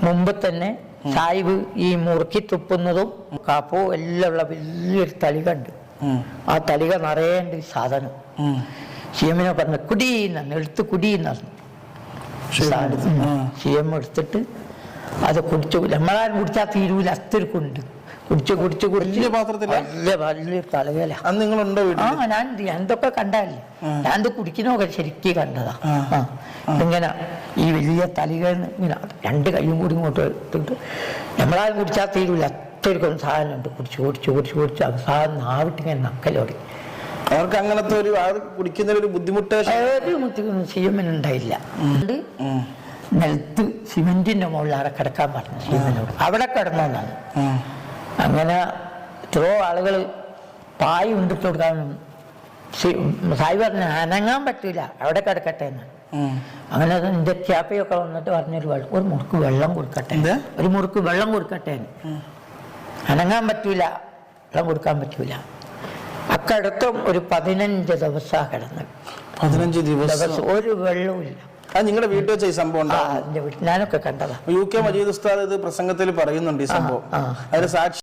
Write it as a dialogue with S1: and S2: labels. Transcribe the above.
S1: മുമ്പ് തന്നെ സാഹിബ് ഈ മുറുക്കി തുപ്പുന്നതും കാപ്പോ എല്ലാം ഉള്ള വലിയൊരു തളിക ഉണ്ട്. ആ തളിക നിറയേണ്ട സാധനം CM-നെ പറഞ്ഞ കുടീന്നാണ്, എടുത്ത് കുടീന്നാണ്. CM എടുത്തിട്ട് അത് കുടിച്ചു. നമ്മളാരും കുടിച്ചാൽ തീരൂല, അത്രക്കുണ്ട്. കുടിച്ച് വലിയ തലവേല. ഞാൻ എന്തൊക്കെ കണ്ടല്ലേ, ഞാൻ കുടിക്കുന്നൊക്കെ ശരിക്കും കണ്ടതാ. ഇങ്ങനെ ഈ വലിയ തലികന്ന് ഇങ്ങനെ 2 കൈയും കൂടി ഇങ്ങോട്ട് എടുത്തിട്ട് നമ്മളാരും കുടിച്ചാൽ തീരൂല, അത്രക്കും സാധനമുണ്ട്. കുടിച്ച് അത് സാധനം നാവിട്ടിങ്ങനെ നക്കലോടി.
S2: അവർക്ക് അങ്ങനത്തെ ഒരു കുടിക്കുന്ന ഒരു ബുദ്ധിമുട്ട്
S1: CM-ന് ഉണ്ടായില്ല. നിലത്ത് സിമെന്റിന്റെ മുകളിൽ അവിടെ കിടക്കാൻ പറഞ്ഞു CM-നോട്. അവിടെ കിടന്നതാണ്. അങ്ങനെ എത്രയോ ആളുകൾ പായ് ഉണ്ടിട്ട് കൊടുക്കാൻ സായി പറഞ്ഞു അനങ്ങാൻ പറ്റൂല, അവിടെ കിടക്കട്ടെ എന്ന്. അങ്ങനെ എന്റെ ക്യാപ്പയൊക്കെ വന്നിട്ട് ഒരു മുറുക്ക് വെള്ളം കൊടുക്കട്ടെ അനങ്ങാൻ പറ്റൂല, വെള്ളം കൊടുക്കാൻ പറ്റൂല. അക്കടക്കം ഒരു 15 ദിവസം കിടന്നു.
S2: 15 ദിവസം
S1: ഒരു വെള്ളവും ഇല്ല.
S2: നിങ്ങളുടെ വീട്ടിൽ വെച്ച ഈ സംഭവം
S1: ഞാനൊക്കെ കണ്ടതാ.
S2: UK മജീദ് ഉസ്താദ് ഇത് പ്രസംഗത്തിൽ പറയുന്നുണ്ട് ഈ സംഭവം. അതിന് സാക്ഷി